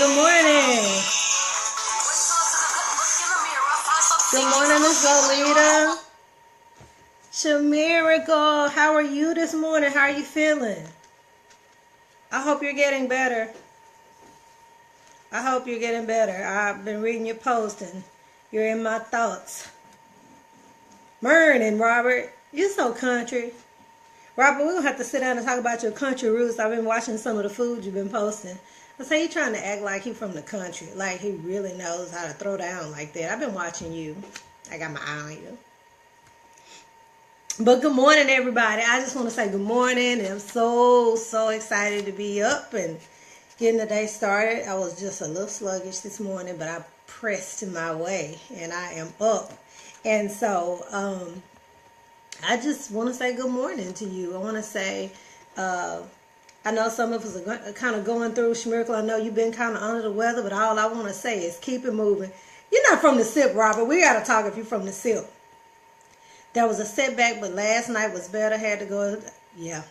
Good morning. Good morning, Miss Lolita. Shamirical, how are you this morning? How are you feeling? I hope you're getting better. I hope you're getting better. I've been reading your post and you're in my thoughts. Morning, Robert. You're so country. Robert, we're going to have to sit down and talk about your country roots. I've been watching some of the food you've been posting. I say you're trying to act like he's from the country, like he really knows how to throw down like that. I've been watching you. I got my eye on you. But good morning, everybody. I just want to say good morning. I'm so excited to be up and getting the day started. I was just a little sluggish this morning, but I pressed my way and I am up. And so I just want to say good morning to you. I want to say, I know some of us are kind of going through Shmiracle. I know you've been kind of under the weather, but all I want to say is keep it moving. You're not from the SIP, Robert. We got to talk if you're from the SIP. There was a setback, but last night was better. Had to go, yeah.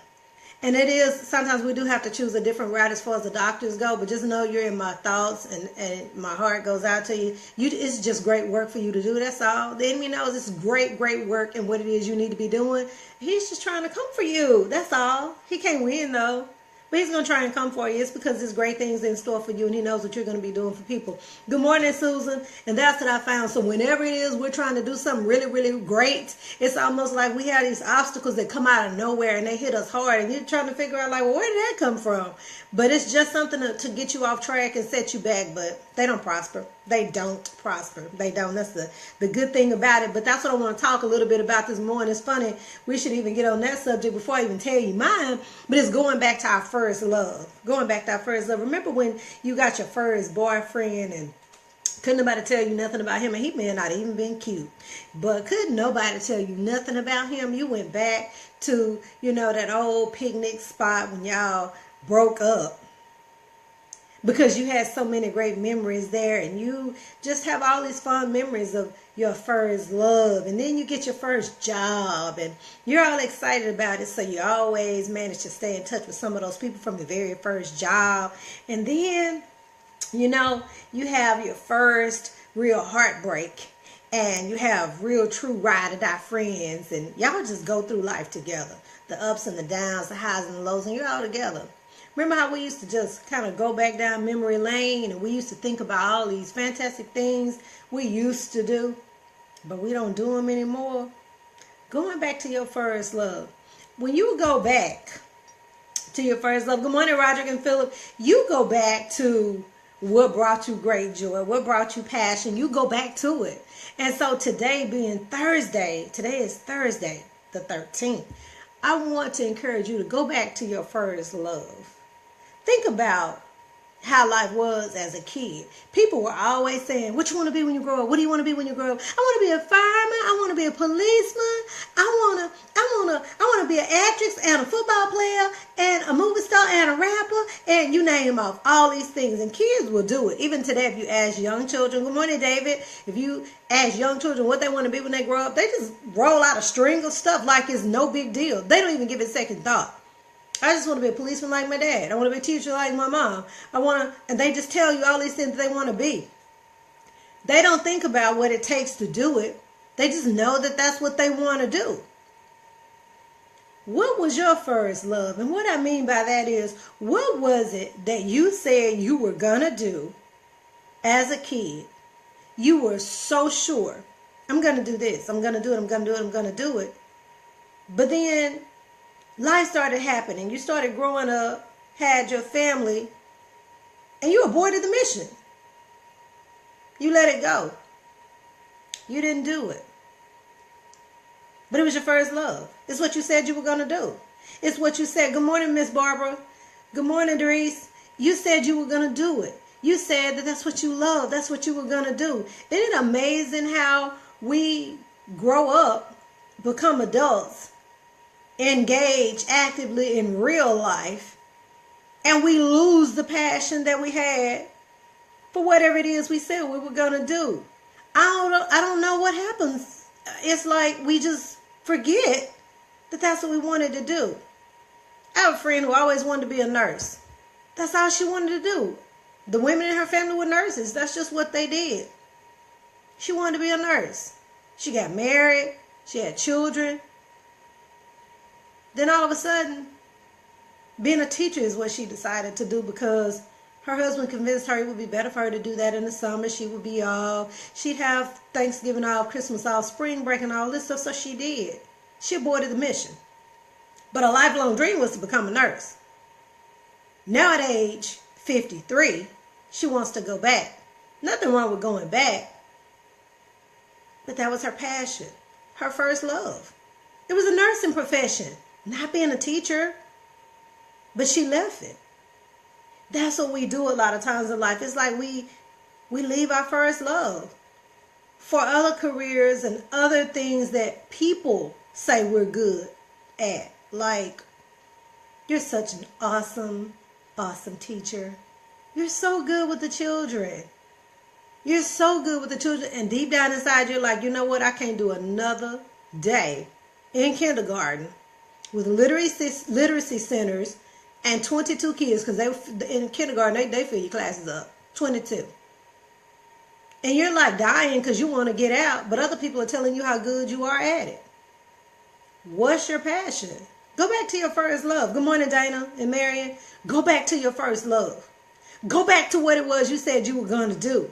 And it is, sometimes we do have to choose a different route as far as the doctors go, but just know you're in my thoughts and my heart goes out to you. It's just great work for you to do, that's all. The enemy knows it's great work and what it is you need to be doing. He's just trying to come for you, that's all. He can't win though. But he's going to try and come for you. It's because there's great things in store for you, and he knows what you're going to be doing for people. Good morning, Susan. And that's what I found. So whenever it is we're trying to do something really great, it's almost like we have these obstacles that come out of nowhere, and they hit us hard. And you're trying to figure out, like, well, where did that come from? But it's just something to get you off track and set you back. But they don't prosper. They don't prosper. They don't. That's the good thing about it. But that's what I want to talk a little bit about this morning. It's funny. We should even get on that subject before I even tell you mine. But it's going back to our first love. Going back to our first love. Remember when you got your first boyfriend and couldn't nobody tell you nothing about him, and he may not even been cute, but couldn't nobody tell you nothing about him? You went back to, that old picnic spot when y'all broke up because you had so many great memories there, and you just have all these fond memories of your first love. And then you get your first job and you're all excited about it, so you always manage to stay in touch with some of those people from the very first job. And then you have your first real heartbreak, and you have real true ride or die friends, and y'all just go through life together. The ups and the downs, the highs and the lows, and you're all together. Remember how we used to just kind of go back down memory lane, and we used to think about all these fantastic things we used to do, but we don't do them anymore? Going back to your first love. When you go back to your first love, good morning, Roderick and Philip, you go back to what brought you great joy, what brought you passion. You go back to it. And so today being Thursday, today is Thursday the 13th, I want to encourage you to go back to your first love. Think about how life was as a kid. People were always saying, what you want to be when you grow up? What do you want to be when you grow up? I want to be a fireman. I want to be a policeman. I want to be an actress and a football player and a movie star and a rapper, and you name off all these things. And kids will do it. Even today, if you ask young children, good morning, David. If you ask young children what they want to be when they grow up, they just roll out a string of stuff like it's no big deal. They don't even give it second thought. I just want to be a policeman like my dad. I want to be a teacher like my mom. And they just tell you all these things they want to be. They don't think about what it takes to do it. They just know that that's what they want to do. What was your first love? And what I mean by that is, what was it that you said you were going to do as a kid? You were so sure, I'm going to do this. I'm going to do it. I'm going to do it. I'm going to do it. But then life started happening. You started growing up, had your family, and you aborted the mission. You let it go. You didn't do it. But it was your first love. It's what you said you were going to do. It's what you said. Good morning, Miss Barbara. Good morning, Doris. You said you were going to do it. You said that that's what you love. That's what you were going to do. Isn't it amazing how we grow up, become adults, engage actively in real life, and we lose the passion that we had for whatever it is we said we were going to do? I don't know what happens. It's like we just forget that that's what we wanted to do. I have a friend who always wanted to be a nurse. That's all she wanted to do. The women in her family were nurses. That's just what they did. She wanted to be a nurse. She got married. She had children. Then all of a sudden, being a teacher is what she decided to do because her husband convinced her it would be better for her to do that in the summer. She would be off. She'd have Thanksgiving off, Christmas off, spring break, and all this stuff. So she did. She aborted the mission. But her lifelong dream was to become a nurse. Now at age 53, she wants to go back. Nothing wrong with going back. But that was her passion, her first love. It was a nursing profession, not being a teacher. But she left it. That's what we do a lot of times in life. It's like we leave our first love for other careers and other things that people say we're good at. Like, you're such an awesome, awesome teacher. You're so good with the children. You're so good with the children. And deep down inside, you're like, you know what? I can't do another day in kindergarten with literacy centers and 22 kids, because they in kindergarten, they fill your classes up. 22. And you're like dying because you want to get out, but other people are telling you how good you are at it. What's your passion? Go back to your first love. Good morning, Dana and Marion. Go back to your first love. Go back to what it was you said you were going to do.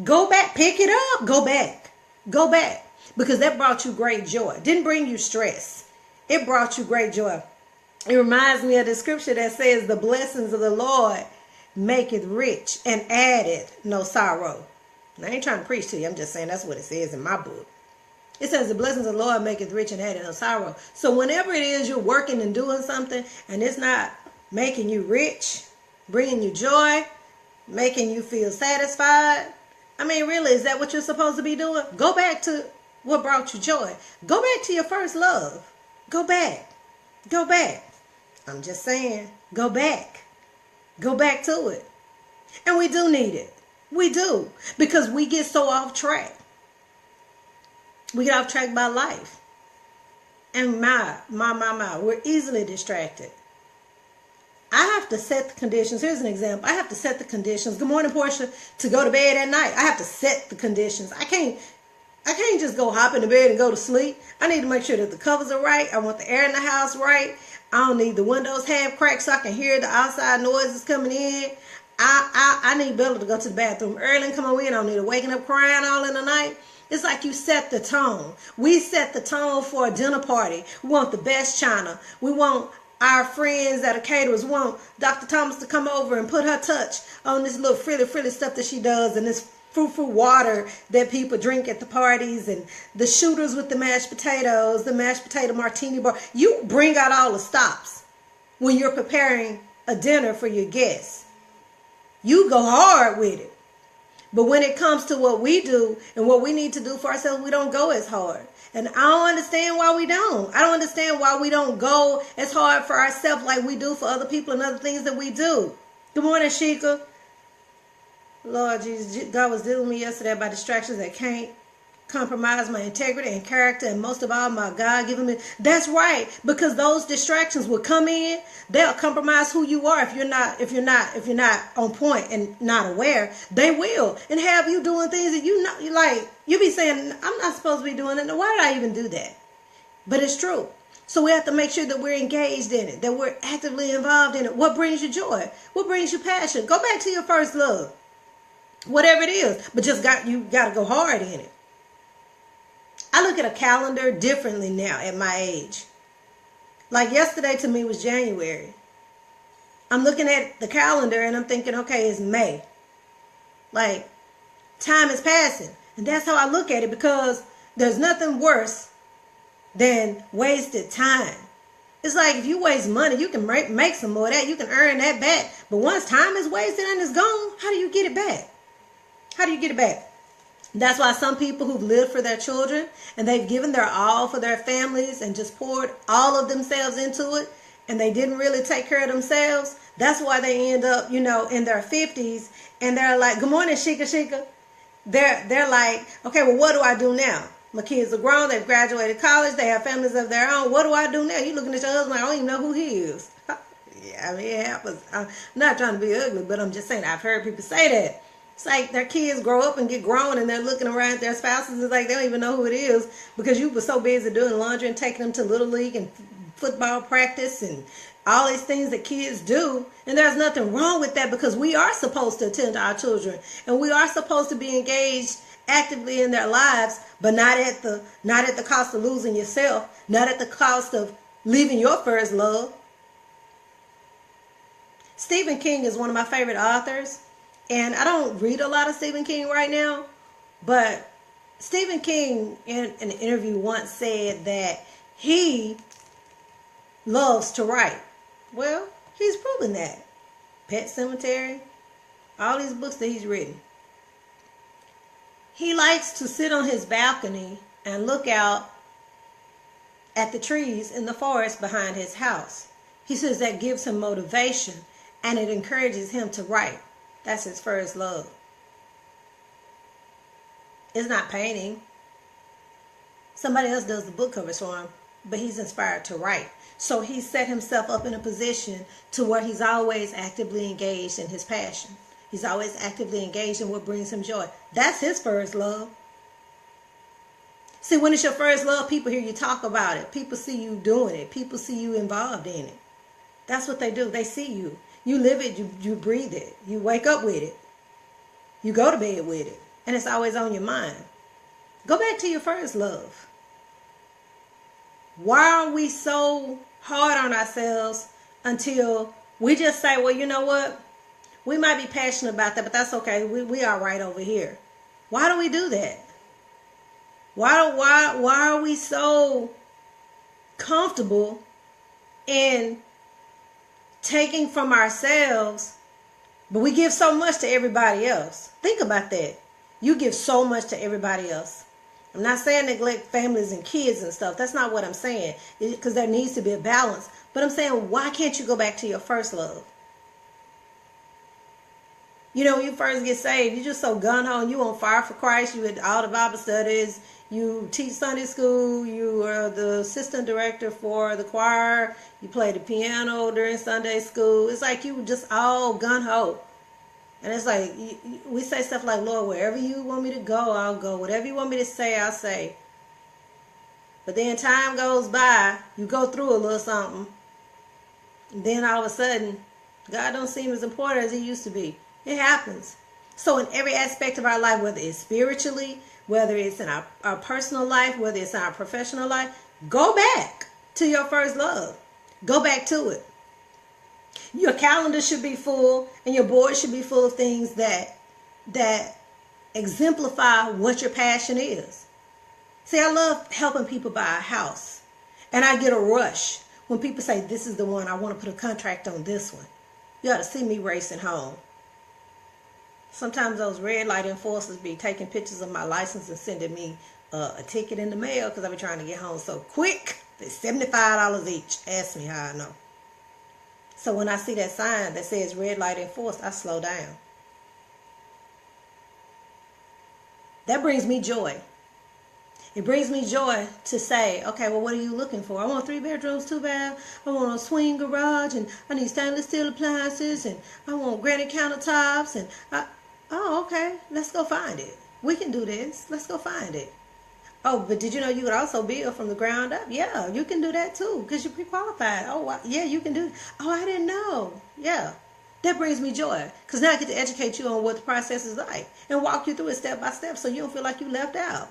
Go back. Pick it up. Go back. Go back. Because that brought you great joy. It didn't bring you stress. It brought you great joy. It reminds me of the scripture that says, the blessings of the Lord maketh rich and addeth no sorrow. And I ain't trying to preach to you. I'm just saying that's what it says in my book. It says the blessings of the Lord maketh rich and addeth no sorrow. So whenever it is you're working and doing something and it's not making you rich, bringing you joy, making you feel satisfied, I mean, really, is that what you're supposed to be doing? Go back to what brought you joy. Go back to your first love. Go back. Go back. I'm just saying, go back. Go back to it. And we do need it. We do. Because we get so off track. We get off track by life. And we're easily distracted. I have to set the conditions. Here's an example. I have to set the conditions. Good morning, Portia. To go to bed at night, I have to set the conditions. I can't just go hop in the bed and go to sleep. I need to make sure that the covers are right. I want the air in the house right. I don't need the windows half cracked so I can hear the outside noises coming in. I need Bella to go to the bathroom early and come on in. I don't need her waking up crying all in the night. It's like you set the tone. We set the tone for a dinner party. We want the best china. We want our friends that are caterers. We want Dr. Thomas to come over and put her touch on this little frilly stuff that she does and this frou-frou water that people drink at the parties and the shooters with the mashed potatoes, the mashed potato martini bar. You bring out all the stops when you're preparing a dinner for your guests. You go hard with it. But when it comes to what we do and what we need to do for ourselves, we don't go as hard. And I don't understand why we don't. I don't understand why we don't go as hard for ourselves like we do for other people and other things that we do. Good morning, Sheikah. Lord Jesus, God was dealing with me yesterday about distractions that can't compromise my integrity and character, and most of all, my God given me. That's right, because those distractions will come in. They'll compromise who you are if you're not on point and not aware. They will, and have you doing things that you be saying, I'm not supposed to be doing it. Why did I even do that? But it's true. So we have to make sure that we're engaged in it, that we're actively involved in it. What brings you joy? What brings you passion? Go back to your first love. Whatever it is, but you got to go hard in it. I look at a calendar differently now at my age. Like yesterday to me was January. I'm looking at the calendar and I'm thinking, okay, it's May. Like, time is passing. And that's how I look at it, because there's nothing worse than wasted time. It's like if you waste money, you can make some more of that. You can earn that back. But once time is wasted and it's gone, how do you get it back? How do you get it back? That's why some people who've lived for their children and they've given their all for their families and just poured all of themselves into it, and they didn't really take care of themselves, that's why they end up, in their 50s and they're like, good morning, Sheikah. They're like, okay, well, what do I do now? My kids are grown, they've graduated college, they have families of their own. What do I do now? You're looking at your husband like, I don't even know who he is. Yeah, I mean, it happens. I'm not trying to be ugly, but I'm just saying, I've heard people say that. It's like their kids grow up and get grown and they're looking around at their spouses. It's like they don't even know who it is because you were so busy doing laundry and taking them to Little League and football practice and all these things that kids do. And there's nothing wrong with that because we are supposed to attend to our children and we are supposed to be engaged actively in their lives, but not at the cost of losing yourself, not at the cost of leaving your first love. Stephen King is one of my favorite authors, and I don't read a lot of Stephen King right now, but Stephen King in an interview once said that he loves to write. Well, he's proven that. Pet Sematary, all these books that he's written. He likes to sit on his balcony and look out at the trees in the forest behind his house. He says that gives him motivation and it encourages him to write. That's his first love. It's not painting. Somebody else does the book covers for him, but he's inspired to write. So he set himself up in a position to where he's always actively engaged in his passion. He's always actively engaged in what brings him joy. That's his first love. See, when it's your first love, people hear you talk about it. People see you doing it. People see you involved in it. That's what they do. They see you. You live it. You breathe it. You wake up with it. You go to bed with it. And it's always on your mind. Go back to your first love. Why are we so hard on ourselves until we just say, well, you know what? We might be passionate about that, but that's okay. We are right over here. Why do we do that? Why are we so comfortable in taking from ourselves, but we give so much to everybody else? Think about that. You give so much to everybody else. I'm not saying neglect families and kids and stuff. That's not what I'm saying, because there needs to be a balance. But I'm saying, why can't you go back to your first love? You know, when you first get saved, you're just so gung-ho and you on fire for Christ. You had all the Bible studies. You teach Sunday school. You are the assistant director for the choir. You play the piano during Sunday school. It's like you were just all gung-ho. And it's like, we say stuff like, Lord, wherever you want me to go, I'll go. Whatever you want me to say, I'll say. But then time goes by. You go through a little something. And then all of a sudden, God don't seem as important as he used to be. It happens. So in every aspect of our life, whether it's spiritually, whether it's in our personal life, whether it's in our professional life, go back to your first love. Go back to it. Your calendar should be full and your board should be full of things that exemplify what your passion is. See, I love helping people buy a house. And I get a rush when people say, this is the one, I want to put a contract on this one. You ought to see me racing home. Sometimes those red light enforcers be taking pictures of my license and sending me a ticket in the mail because I be trying to get home so quick. It's $75 each. Ask me how I know. So when I see that sign that says red light enforced, I slow down. That brings me joy. It brings me joy to say, okay, well, what are you looking for? I want 3 bedrooms, 2 baths. I want a swing garage, and I need stainless steel appliances, and I want granite countertops, and oh, okay, let's go find it. We can do this. Let's go find it. Oh, but did you know you could also build from the ground up? Yeah, you can do that too because you're pre-qualified. Oh, wow. Yeah, you can do it. Oh, I didn't know. Yeah, that brings me joy because now I get to educate you on what the process is like and walk you through it step by step so you don't feel like you left out.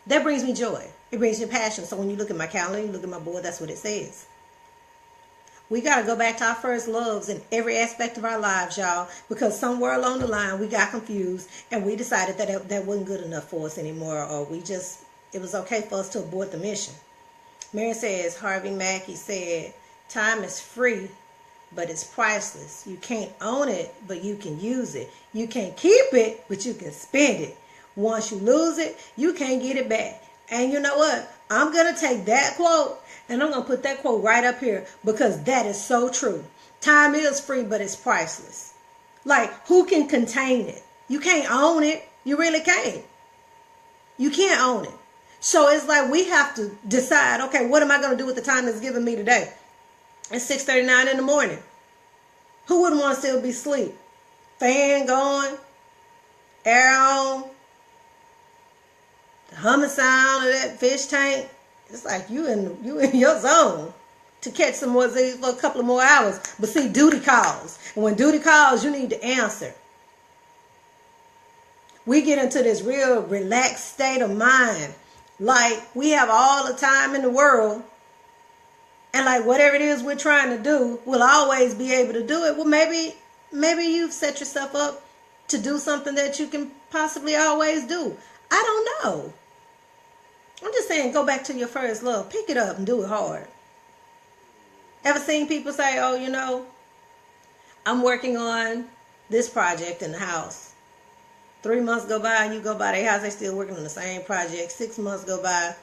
That brings me joy. It brings me passion. So when you look at my calendar, you look at my board, that's what it says. We got to go back to our first loves in every aspect of our lives, y'all, because somewhere along the line we got confused and we decided that that wasn't good enough for us anymore, or it was okay for us to abort the mission. Mary says, Harvey Mackey said, time is free, but it's priceless. You can't own it, but you can use it. You can't keep it, but you can spend it. Once you lose it, you can't get it back. And you know what? I'm going to take that quote and I'm going to put that quote right up here because that is so true. Time is free, but it's priceless. Like, who can contain it? You can't own it. You really can't. You can't own it. So it's like we have to decide, okay, what am I going to do with the time that's given me today? It's 6:39 in the morning. Who wouldn't want to still be asleep? Fan going, air on, the humming sound of that fish tank. It's like you in your zone to catch some more Z's for a couple of more hours. But see, duty calls. And when duty calls, you need to answer. We get into this real relaxed state of mind. Like we have all the time in the world. And like whatever it is we're trying to do, we'll always be able to do it. Well, maybe you've set yourself up to do something that you can possibly always do. I don't know. I'm just saying, go back to your first love. Pick it up and do it hard. Ever seen people say, oh, you know, I'm working on this project in the house. 3 months go by and you go by their house, they still working on the same project. 6 months go by,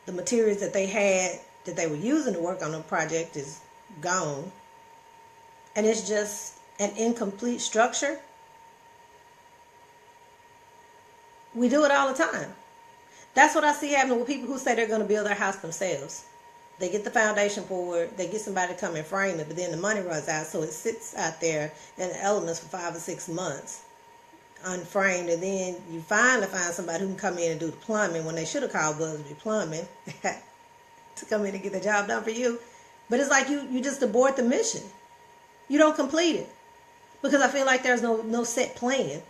the materials that they had that they were using to work on the project is gone. And it's just an incomplete structure. We do it all the time. That's what I see happening with people who say they're going to build their house themselves. They get the foundation for it, they get somebody to come and frame it, but then the money runs out, so it sits out there in the elements for 5 or 6 months, unframed, and then you finally find somebody who can come in and do the plumbing when they should have called Busby Plumbing to come in and get the job done for you. But it's like you just abort the mission. You don't complete it because I feel like there's no set plan.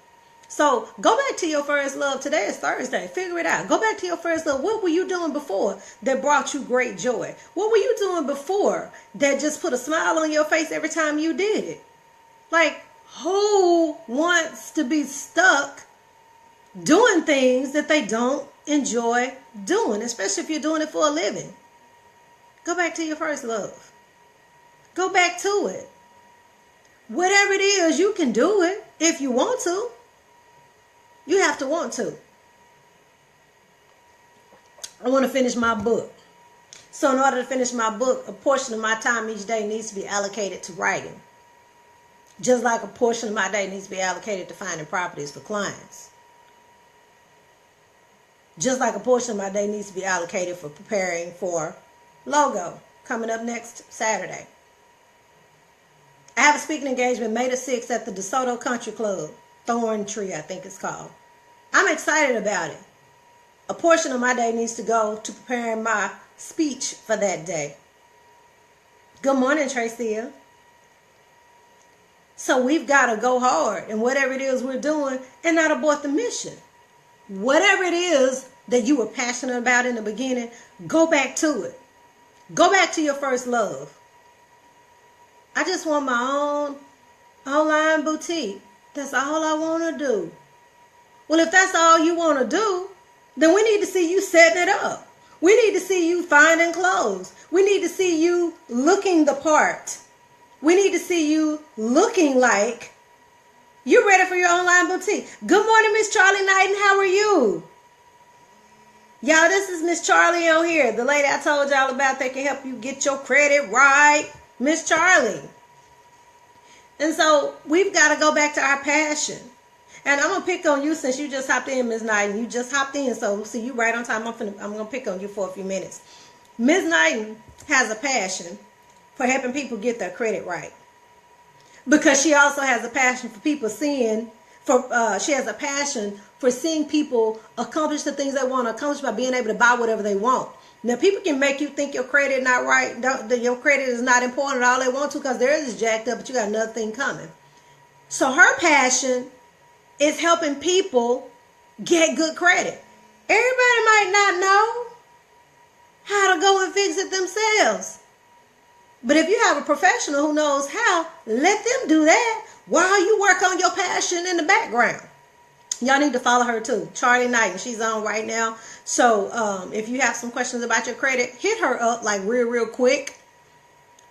So go back to your first love. Today is Thursday. Figure it out. Go back to your first love. What were you doing before that brought you great joy? What were you doing before that just put a smile on your face every time you did it? Like, who wants to be stuck doing things that they don't enjoy doing, especially if you're doing it for a living? Go back to your first love. Go back to it. Whatever it is, you can do it if you want to. You have to want to. I want to finish my book. So in order to finish my book, a portion of my time each day needs to be allocated to writing. Just like a portion of my day needs to be allocated to finding properties for clients. Just like a portion of my day needs to be allocated for preparing for logo coming up next Saturday. I have a speaking engagement May the 6th at the DeSoto Country Club. Thorn Tree, I think it's called. I'm excited about it. A portion of my day needs to go to preparing my speech for that day. Good morning, Tracia. So we've got to go hard in whatever it is we're doing and not abort the mission. Whatever it is that you were passionate about in the beginning, go back to it. Go back to your first love. I just want my own online boutique. That's all I want to do. Well, if that's all you want to do, then we need to see you setting it up. We need to see you finding clothes. We need to see you looking the part. We need to see you looking like you're ready for your online boutique. Good morning, Miss Charlie Knighton. How are you? Y'all, this is Miss Charlie on here. The lady I told y'all about that can help you get your credit right. Miss Charlie. And so we've got to go back to our passion. And I'm going to pick on you since you just hopped in, Ms. Knighton. You just hopped in, so see you right on time. I'm going to pick on you for a few minutes. Ms. Knighton has a passion for helping people get their credit right. Because she also has a passion for people seeing, she has a passion for seeing people accomplish the things they want to accomplish by being able to buy whatever they want. Now, people can make you think your credit not right, your credit is not important all they want to because theirs is jacked up, but you got another thing coming. So her passion is helping people get good credit. Everybody might not know how to go and fix it themselves. But if you have a professional who knows how, let them do that while you work on your passion in the background. Y'all need to follow her too. Charlie Knighton, she's on right now. So if you have some questions about your credit, hit her up like real quick.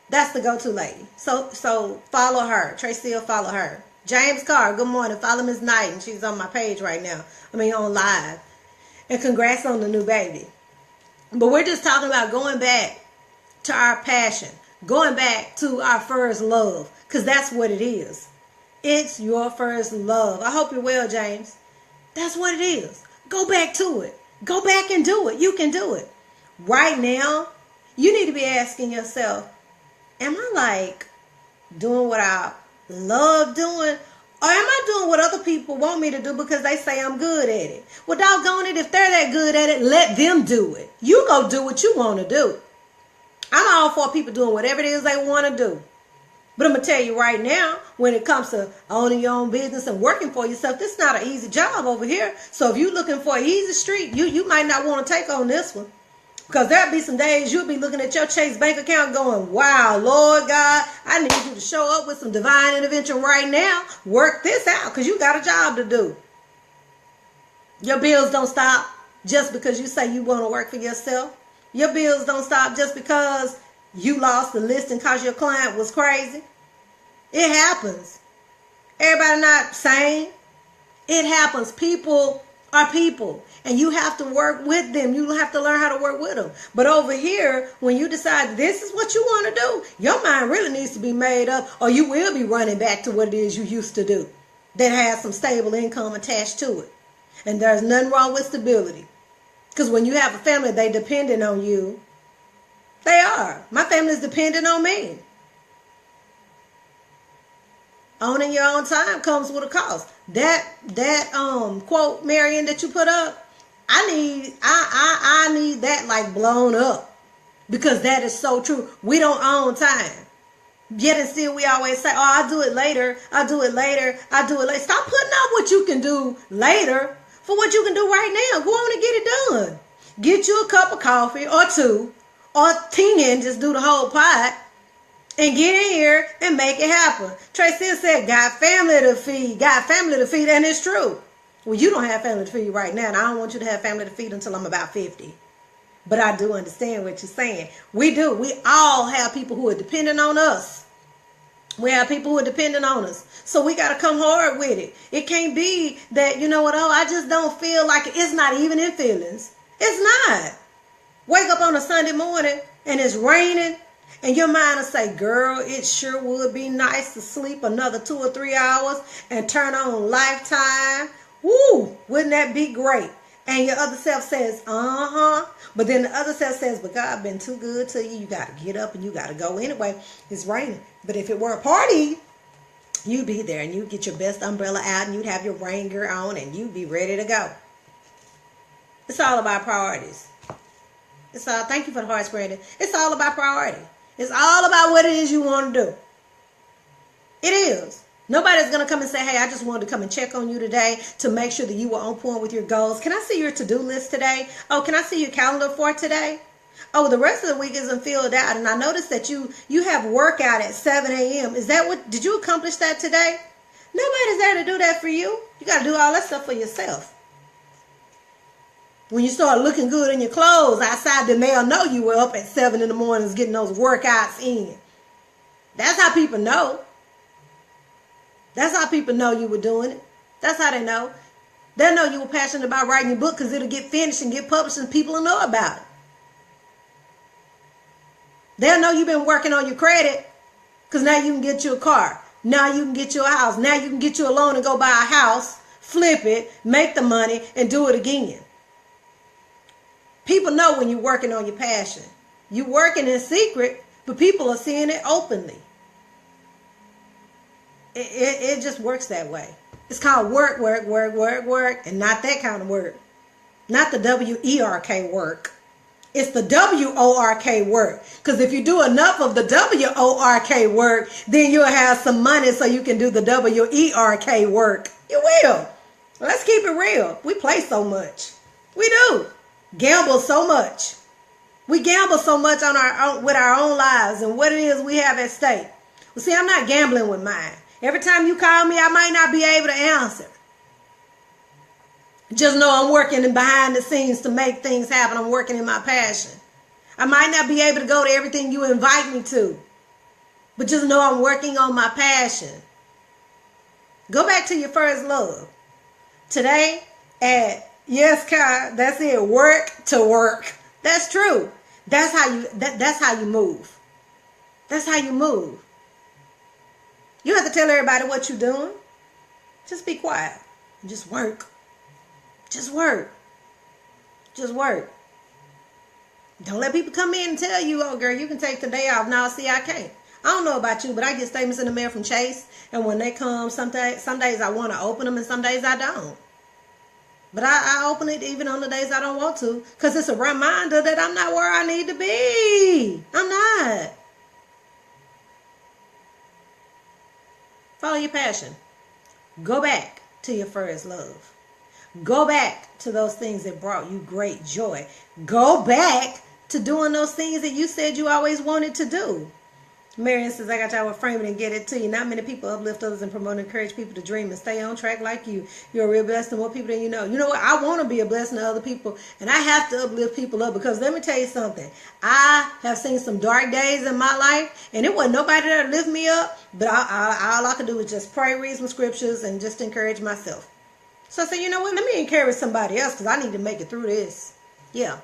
That's the go-to lady. So follow her. Tracy will follow her. James Carr, good morning. Follow Ms. Knighton. She's on my page right now. On live. And congrats on the new baby. But we're just talking about going back to our passion. Going back to our first love. Because that's what it is. It's your first love. I hope you're well, James. That's what it is. Go back to it. Go back and do it. You can do it. Right now, you need to be asking yourself, am I like doing what I love doing? Or am I doing what other people want me to do because they say I'm good at it? Well, doggone it, if they're that good at it, let them do it. You go do what you want to do. I'm all for people doing whatever it is they want to do. But I'm going to tell you right now, when it comes to owning your own business and working for yourself, this is not an easy job over here. So if you're looking for an easy street, you might not want to take on this one. Because there'll be some days you'll be looking at your Chase bank account going, wow, Lord God, I need you to show up with some divine intervention right now. Work this out because you got a job to do. Your bills don't stop just because you say you want to work for yourself. Your bills don't stop just because you lost the listing because your client was crazy. It happens. Everybody not sane. It happens. People are people. And you have to work with them. You have to learn how to work with them. But over here, when you decide this is what you want to do, your mind really needs to be made up, or you will be running back to what it is you used to do that has some stable income attached to it. And there's nothing wrong with stability. Because when you have a family, they dependent on you. They are. My family is dependent on me. Owning your own time comes with a cost. That quote, Marion, that you put up, I need that like blown up, because that is so true. We don't own time. Yet and still we always say, oh, I'll do it later. I'll do it later. I'll do it later. Stop putting off what you can do later for what you can do right now. Go on and get it done. Get you a cup of coffee or two or 10, just do the whole pot. And get in here and make it happen. Tracy said, got family to feed. Got family to feed. And it's true. Well, you don't have family to feed right now. And I don't want you to have family to feed until I'm about 50. But I do understand what you're saying. We do. We all have people who are dependent on us. We have people who are dependent on us. So we got to come hard with it. It can't be that, you know what, oh, I just don't feel like it. It's not even in feelings. It's not. Wake up on a Sunday morning and it's raining. And your mind will say, girl, it sure would be nice to sleep another 2 or 3 hours and turn on Lifetime. Woo, wouldn't that be great? And your other self says, uh-huh. But then the other self says, but God been too good to you. You got to get up and you got to go anyway. It's raining. But if it were a party, you'd be there and you'd get your best umbrella out and you'd have your rain gear on and you'd be ready to go. It's all about priorities. It's all, thank you for the hearts, Brandon. It's all about priority. It's all about what it is you want to do. It is. Nobody's going to come and say, hey, I just wanted to come and check on you today to make sure that you were on point with your goals. Can I see your to-do list today? Oh, can I see your calendar for today? Oh, the rest of the week isn't filled out. And I noticed that you have workout at 7 a.m. Is that what, did you accomplish that today? Nobody's there to do that for you. You got to do all that stuff for yourself. When you start looking good in your clothes outside, then they'll know you were up at 7 in the mornings getting those workouts in. That's how people know. That's how people know you were doing it. That's how they know. They'll know you were passionate about writing your book because it'll get finished and get published and people will know about it. They'll know you've been working on your credit because now you can get you a car. Now you can get you a house. Now you can get you a loan and go buy a house, flip it, make the money, and do it again. People know when you're working on your passion. You're working in secret, but people are seeing it openly. It just works that way. It's called work, and not that kind of work. Not the W-E-R-K work. It's the W-O-R-K work. Because if you do enough of the W-O-R-K work, then you'll have some money so you can do the W-E-R-K work. You will. Let's keep it real. We play so much. We do. Gamble so much. We gamble so much on with our own lives and what it is we have at stake. Well, see, I'm not gambling with mine. Every time you call me, I might not be able to answer. Just know I'm working behind the scenes to make things happen. I'm working in my passion. I might not be able to go to everything you invite me to, but just know I'm working on my passion. Go back to your first love. Today at Yes, Kai, that's it. Work to work. That's true. That's how you move. That's how you move. You have to tell everybody what you're doing. Just be quiet. Just work. Just work. Just work. Don't let people come in and tell you, oh girl, you can take the day off. No, see, I can't. I don't know about you, but I get statements in the mail from Chase, and when they come, some days I want to open them, and some days I don't. But I open it even on the days I don't want to, because it's a reminder that I'm not where I need to be. I'm not. Follow your passion. Go back to your first love. Go back to those things that brought you great joy. Go back to doing those things that you said you always wanted to do. Marion says, I got y'all with framing and get it to you. Not many people uplift others and promote and encourage people to dream and stay on track like you. You're a real blessing to more people than you know. You know what? I want to be a blessing to other people, and I have to uplift people up, because let me tell you something. I have seen some dark days in my life, and it wasn't nobody there to lift me up, but all I could do was just pray, read some scriptures, and just encourage myself. So I said, you know what? Let me encourage somebody else, because I need to make it through this. Yeah.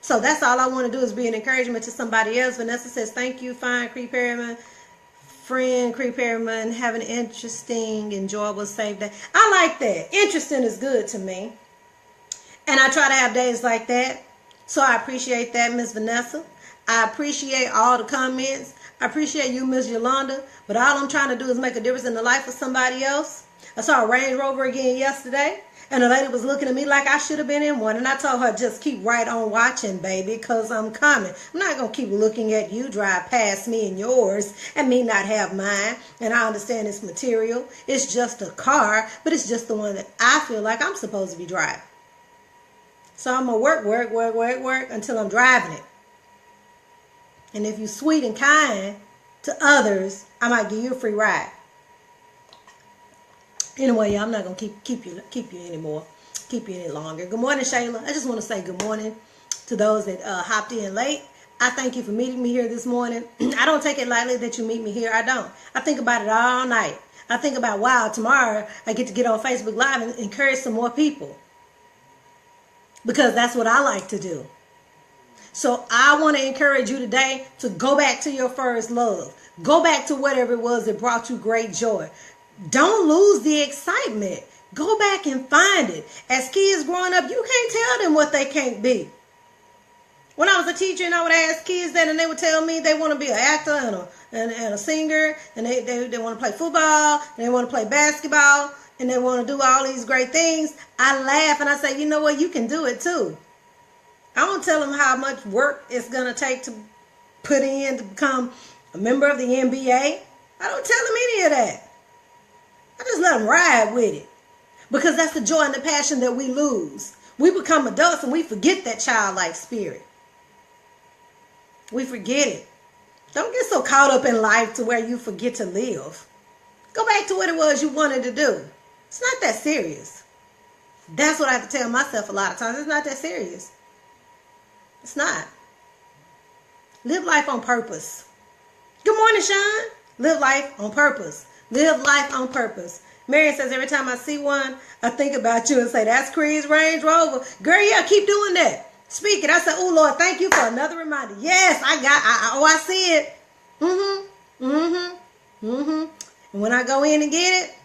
So that's all I want to do, is be an encouragement to somebody else. Vanessa says, thank you, fine, Cree Perryman. Friend, Cree Perryman, have an interesting, enjoyable, safe day. I like that. Interesting is good to me. And I try to have days like that. So I appreciate that, Miss Vanessa. I appreciate all the comments. I appreciate you, Miss Yolanda. But all I'm trying to do is make a difference in the life of somebody else. I saw a Range Rover again yesterday, and the lady was looking at me like I should have been in one. And I told her, just keep right on watching, baby, because I'm coming. I'm not going to keep looking at you drive past me and yours and me not have mine. And I understand it's material. It's just a car, but it's just the one that I feel like I'm supposed to be driving. So I'm going to work until I'm driving it. And if you're sweet and kind to others, I might give you a free ride. Anyway, I'm not going to keep you anymore. Keep you any longer. Good morning, Shayla. I just want to say good morning to those that hopped in late. I thank you for meeting me here this morning. I don't take it lightly that you meet me here. I don't. I think about it all night. I think about, wow, tomorrow I get to get on Facebook Live and encourage some more people, because that's what I like to do. So I want to encourage you today to go back to your first love. Go back to whatever it was that brought you great joy. Don't lose the excitement. Go back and find it. As kids growing up, you can't tell them what they can't be. When I was a teacher and I would ask kids that, and they would tell me they want to be an actor and a singer, and they want to play football, and they want to play basketball, and they want to do all these great things, I laugh and I say, you know what, you can do it too. I don't tell them how much work it's going to take to put in to become a member of the NBA. I don't tell them any of that. I just let them ride with it, because that's the joy and the passion that we lose. We become adults and we forget that childlike spirit. We forget it. Don't get so caught up in life to where you forget to live. Go back to what it was you wanted to do. It's not that serious. That's what I have to tell myself a lot of times. It's not that serious. It's not. Live life on purpose. Good morning, Sean. Live life on purpose. Live life on purpose. Marion says, every time I see one, I think about you and say, that's Cree's Range Rover. Girl, yeah, keep doing that. Speak it. I said, oh, Lord, thank you for another reminder. Yes, I see it. And when I go in and get it,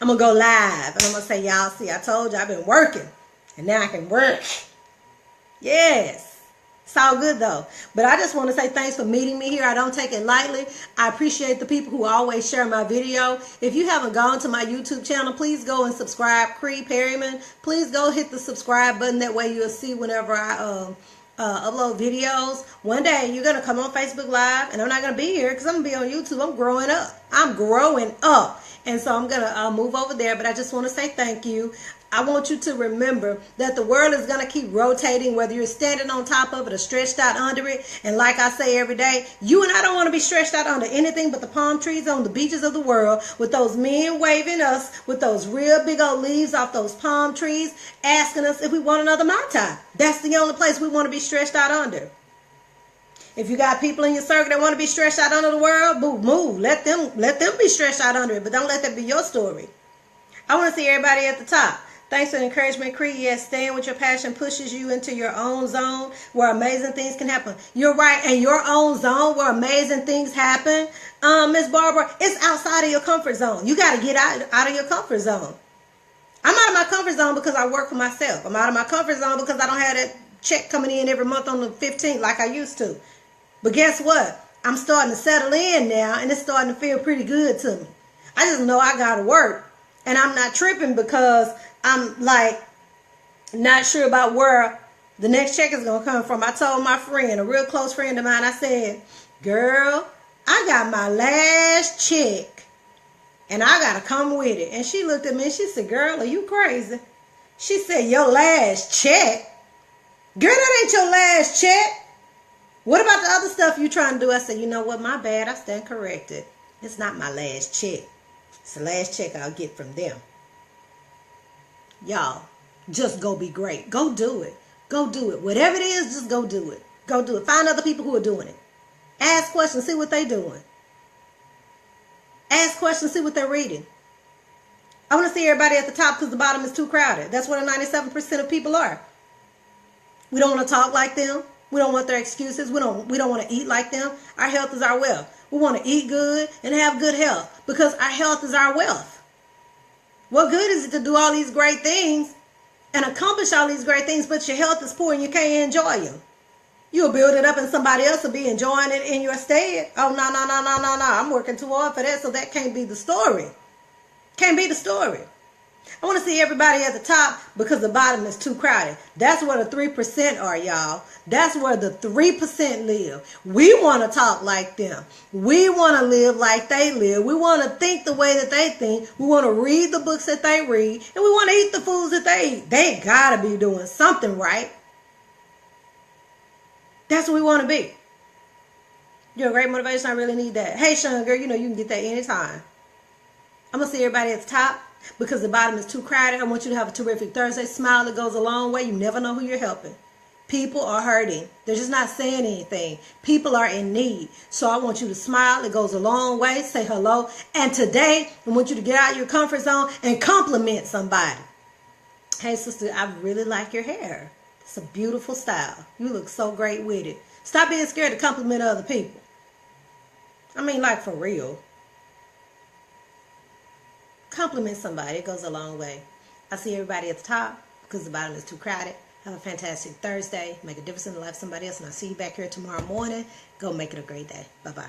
I'm going to go live. And I'm going to say, y'all, see, I told you I've been working. And now I can work. Yes. It's all good though. But I just want to say thanks for meeting me here. I don't take it lightly. I appreciate the people who always share my video. If you haven't gone to my YouTube channel, please go and subscribe. Cree Perryman. Please go hit the subscribe button. That way you'll see whenever I upload videos. One day you're going to come on Facebook Live, and I'm not going to be here because I'm going to be on YouTube. I'm growing up. I'm growing up. And so I'm going to move over there. But I just want to say thank you. I want you to remember that the world is going to keep rotating, whether you're standing on top of it or stretched out under it. And like I say every day, you and I don't want to be stretched out under anything but the palm trees on the beaches of the world, with those men waving us with those real big old leaves off those palm trees, asking us if we want another Mai Tai. That's the only place we want to be stretched out under. If you got people in your circle that want to be stretched out under the world, move. Let them be stretched out under it, but don't let that be your story. I want to see everybody at the top. Thanks for the encouragement, Cree. Yes, staying with your passion pushes you into your own zone where amazing things can happen. You're right. And your own zone where amazing things happen, Miss Barbara, it's outside of your comfort zone. You got to get out of your comfort zone. I'm out of my comfort zone because I work for myself. I'm out of my comfort zone because I don't have that check coming in every month on the 15th like I used to. But guess what? I'm starting to settle in now, and it's starting to feel pretty good to me. I just know I gotta work, and I'm not tripping because I'm like not sure about where the next check is gonna come from. I told my friend, a real close friend of mine, I said, girl, I got my last check and I gotta come with it. And she looked at me and she said, girl, are you crazy? She said, your last check? Girl, that ain't your last check. What about the other stuff you trying to do? I said, you know what, my bad, I stand corrected. It's not my last check. It's the last check I'll get from them. Y'all, just go be great. Go do it. Go do it. Whatever it is, just go do it. Go do it. Find other people who are doing it. Ask questions, see what they're doing. Ask questions, see what they're reading. I want to see everybody at the top because the bottom is too crowded. That's where the 97% of people are. We don't want to talk like them. We don't want their excuses. We don't want to eat like them. Our health is our wealth. We want to eat good and have good health because our health is our wealth. What good is it to do all these great things and accomplish all these great things, but your health is poor and you can't enjoy them? You'll build it up and somebody else will be enjoying it in your stead. Oh, no. I'm working too hard for that, so that can't be the story. Can't be the story. I want to see everybody at the top because the bottom is too crowded. That's where the 3% are, y'all. That's where the 3% live. We want to talk like them. We want to live like they live. We want to think the way that they think. We want to read the books that they read. And we want to eat the foods that they eat. They got to be doing something right. That's what we want to be. You're a great motivation. I really need that. Hey, Sean, girl, you know you can get that anytime. I'm going to see everybody at the top because the bottom is too crowded. I want you to have a terrific Thursday. Smile, it goes a long way. You never know who you're helping. People are hurting. They're just not saying anything. People are in need. So I want you to smile. It goes a long way. Say hello. And today, I want you to get out of your comfort zone and compliment somebody. Hey, sister, I really like your hair. It's a beautiful style. You look so great with it. Stop being scared to compliment other people. I mean, like for real. Compliment somebody. It goes a long way. I see everybody at the top because the bottom is too crowded. Have a fantastic Thursday. Make a difference in the life of somebody else. And I'll see you back here tomorrow morning. Go make it a great day. Bye-bye.